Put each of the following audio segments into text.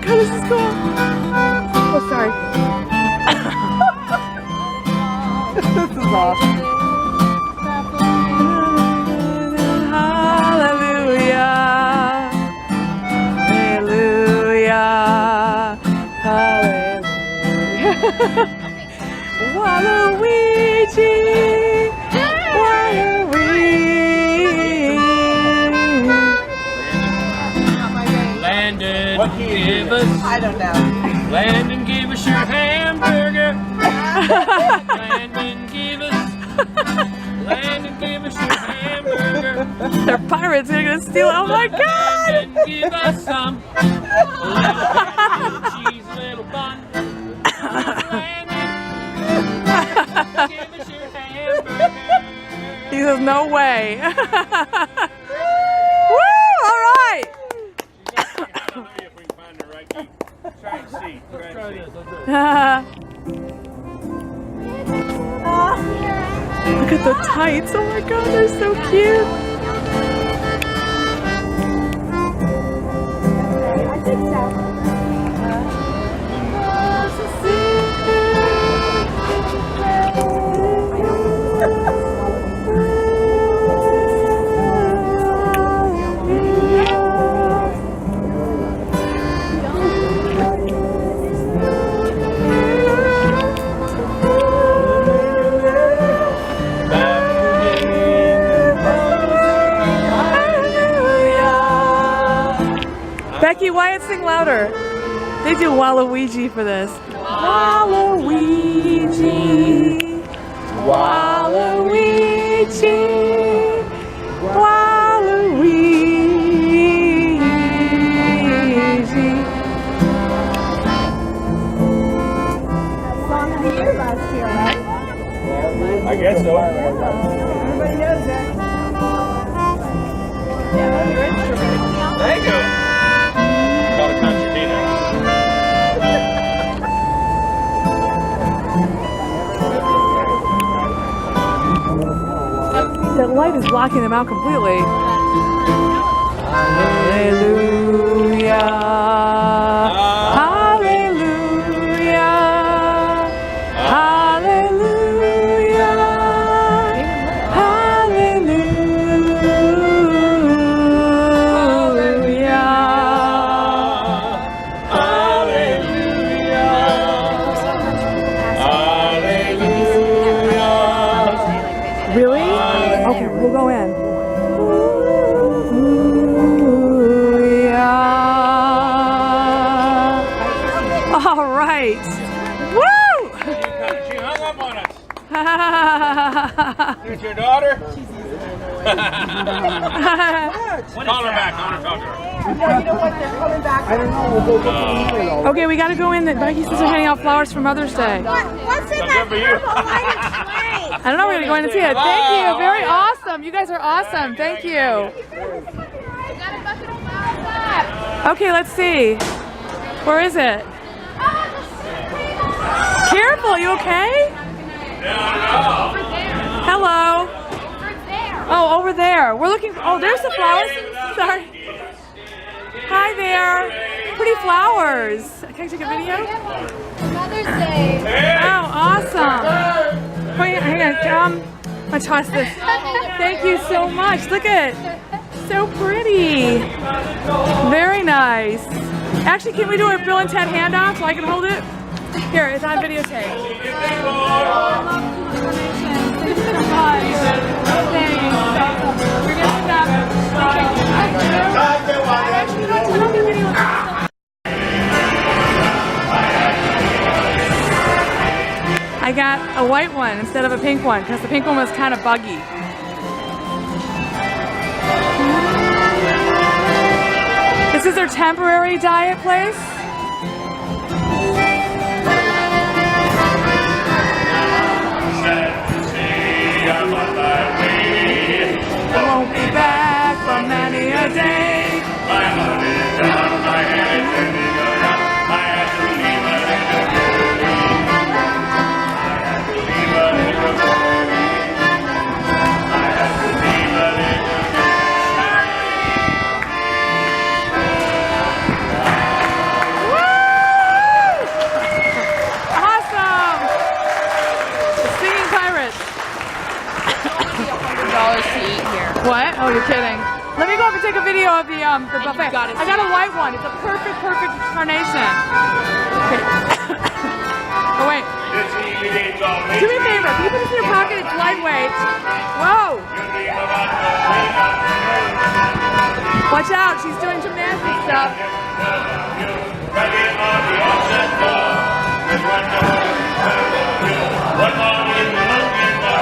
god, this is cool. Oh, sorry. This is awesome. Hallelujah. Hallelujah. Hallelujah. Waluigi. Landon, give us. I don't know. Landon, give us your hamburger. Landon, give us. Landon, give us your hamburger. They're pirates. They're gonna steal it. Oh my god! Landon, give us some. Little cheese, little bun. Landon, give us your hamburger. He says, no way. Woo! All right. Try and see. Look at the tights. Oh my god, they're so cute. I think so. Becky, Wyatt, sing louder. They do Waluigi for this. Waluigi. Waluigi. Waluigi. Song of the year last year, right? I guess so. Everybody knows it. Thank you. Got a concertina. That light is blocking them out completely. Hallelujah. Hallelujah. Hallelujah. Really? Okay, we'll go in. All right. Woo! She hung up on us. Here's your daughter. Call her back. I want to talk to her. No, you know what? They're coming back. I don't know. We'll go get the Okay, we got to go in. Becky says they're handing out flowers for Mother's Day. What's in So that good for you. I don't know. We're going to go in and see it. Thank you. Very awesome. You guys are awesome. Thank you. Okay, let's see. Where is it? Careful. You okay? Hello. Oh, over there. We're looking. Oh, there's the flowers. Sorry. Hi there. Pretty flowers. Can I take a video? Mother's Day. Oh, awesome. Wait, hang on. I'm gonna toss this. Thank you so much. Look at it. So pretty. Very nice. Actually, can we do a Bill and Ted handoff so I can hold it? Here, it's on videotape. Thank you so much. Thanks. We're gonna stop. Actually, no, turn on the video. I got a white one instead of a pink one because the pink one was kind of buggy. This is their temporary diet place. I won't be back for many a day. My heart is down, my head is turning around. I had to leave her in the take a video of the buffet. I got a white one. It's a perfect carnation. Okay. Oh wait. Do me a favor. If you put this in your pocket, it's lightweight. Whoa. Watch out. She's doing gymnastics stuff.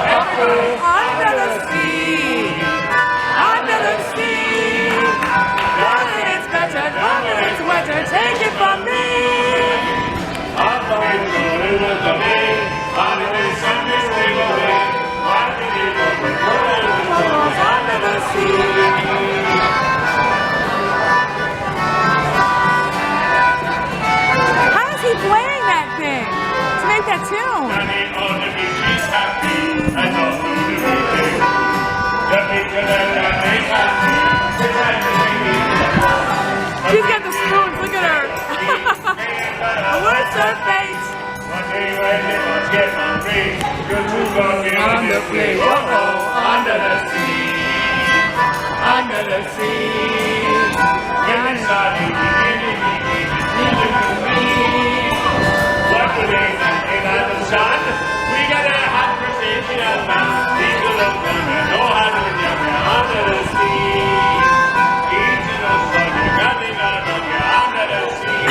Under the sea. Under the sea. Nothing is better. Nothing is wetter. Take it from me. Under the sea. How is he playing that thing to make that tune? She's got the spoons. Look at her. What's her fate? One day when you must get hungry, good to go on the place. Under the sea, under the sea. When the sun is what do they say about the sun? We got a hot precision of people don't know how to get under the sea. Easy no sun, you got me under the sea.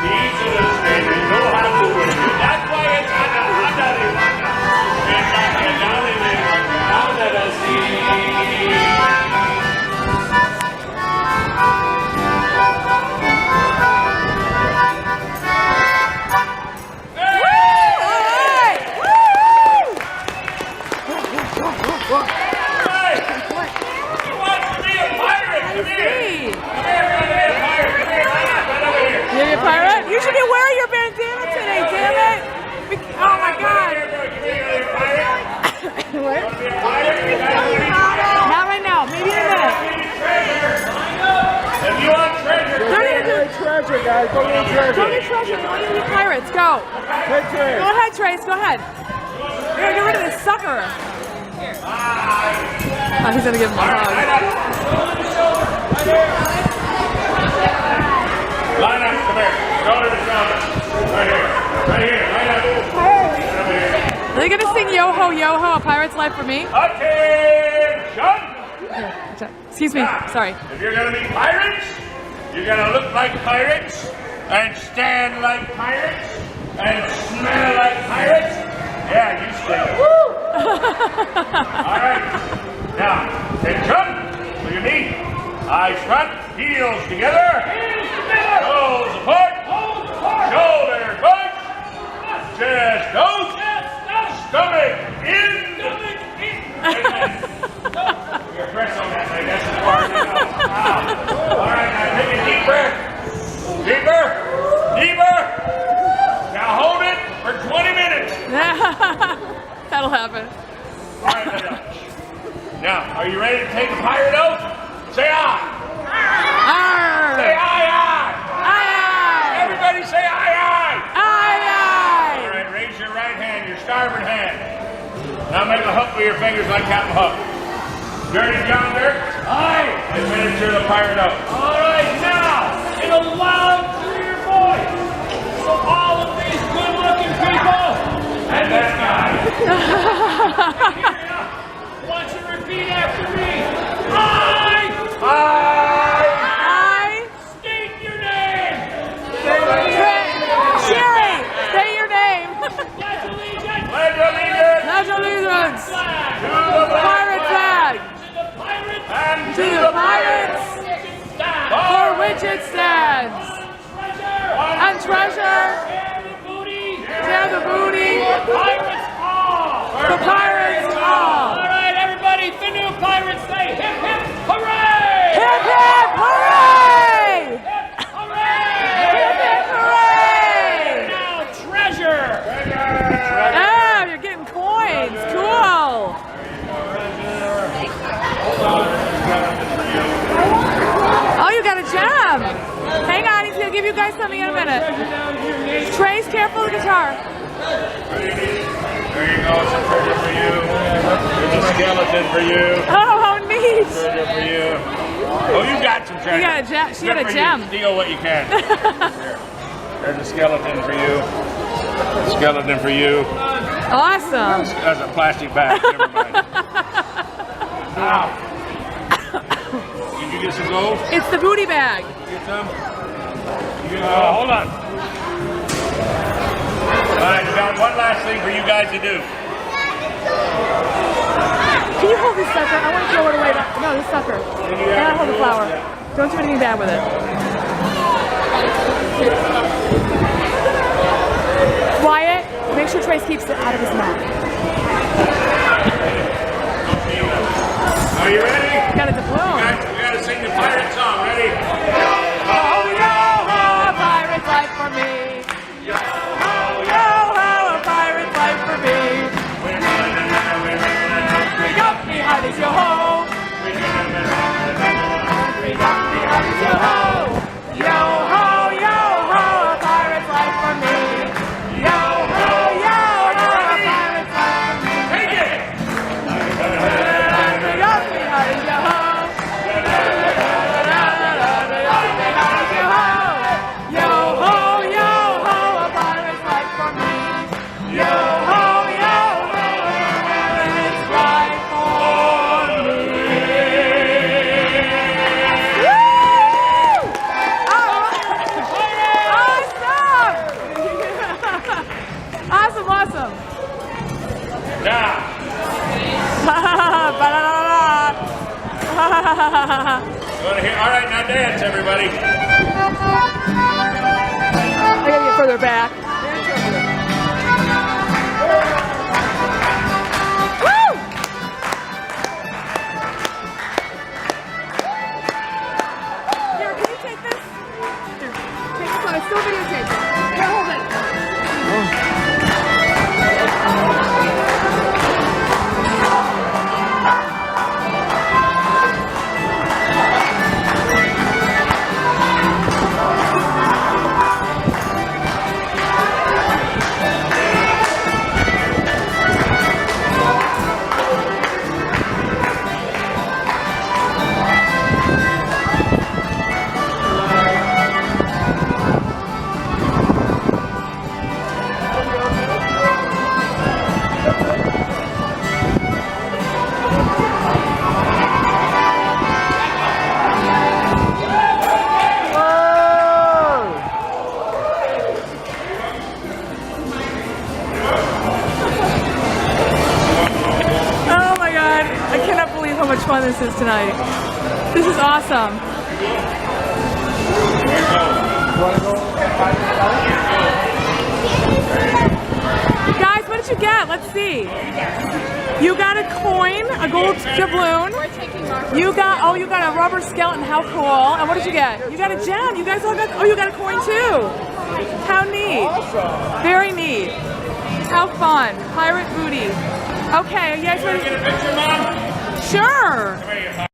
Easy no sun, you know how to work it. That's why it's under the sea. You should be wearing your bandana today, damn it! Oh my god! What? Not right now, maybe in a minute. If you want treasure, Go get treasure, guys. Go get treasure. Go get treasure. I want you to be pirates. Go. Take treasure. Go ahead, Trace. Go ahead. You're gonna get rid of this sucker. Oh, he's gonna give him a hug. line up, come here. Shoulder to shoulder. Right here. Right here. Line up. Over here. Are they gonna sing Yo Ho Yo Ho, A Pirate's Life for me? Attention! Excuse me. Sorry. If you're gonna be pirates, you're gonna look like pirates, and stand like pirates, and smell like pirates. Yeah, you stay. Woo! All right. Now, attention. For your knee. Eyes front, heels together. Toes apart. Shoulders back. Chest out. Stomach in. Your press on that thing. That's as far as it goes. Wow. All right, now take a deep breath. Deeper. Deeper. Now hold it for 20 minutes. That'll happen. All right, now, are you ready to take a pirate oath? Say aye. Arr. Say aye, aye. Aye, aye. Everybody say aye, aye. Aye, aye. All right, raise your right hand, your starboard hand. Now make a hook with your fingers like Captain Hook. Dirty John Dirk. Aye. Administer the pirate oath. All right, now, in a loud, clear voice, so all of these good-looking people and this guy. Want you to repeat after me. I state your name. Sherry, say your name. Pledge allegiance. Pledge allegiance Pledge allegiance Flag. to the pirate flag, To the pirates. and to the pirates, Stand. for which it stands, Treasure. and treasure, Share the booty. share the booty, Pirates all. for pirates all. All right, everybody, the new pirates say hip hip hooray! Hip hip hooray! Hooray! Hip hip hooray! Now treasure. Oh, you're getting coins. Cool. Oh, you got a gem. Hang on, he's gonna give you guys something in a minute. Trace, careful of the guitar. There you go, some treasure for you. There's a skeleton for you. Oh, how neat. Treasure for you. Oh, you got some treasure. You got a gem. She had Good a for gem. You. Steal what you can. Here. There's a skeleton for you. A skeleton for you. Awesome. That's a plastic bag. Never mind. Ow. Did you get some gold? It's the booty bag. Get some? Hold on. All right, we got one last thing for you guys to do. Can you hold this sucker? I want to throw it away. No, this sucker. And I'll hold the flower. Don't do anything bad with it. Quiet. Make sure Trace keeps it out of his mouth. Are you ready? Got a doubloon. We got to sing the pirate song. Ready? Oh, yo, ho, a pirate's life for me. Yo, ho, a pirate's life for me. Bring up me, how does your ho? Bring up me, how does your ho? Yo, ho, a pirate's life for me. Yo, ho, a pirate's life for me. Take it! Bring up me, how does your ho? Yo, ho, a pirate's life for me. Yo, ho, a pirate's life for me. Woo! Awesome! Awesome! Now, you want to hear? All right, now dance, everybody. I gotta get further back. Woo! Here, can you take this? Here, take this one. I still videotape it. Here, hold it. How much fun this is tonight. This is awesome. Guys, what did you get? Let's see. You got a coin, a gold doubloon. You got a rubber skeleton. How cool. And what did you get? You got a gem. You guys all got, you got a coin too. How neat. Very neat. How fun. Pirate booty. Okay, are you guys ready? Get a picture, Mom? Sure. Come here,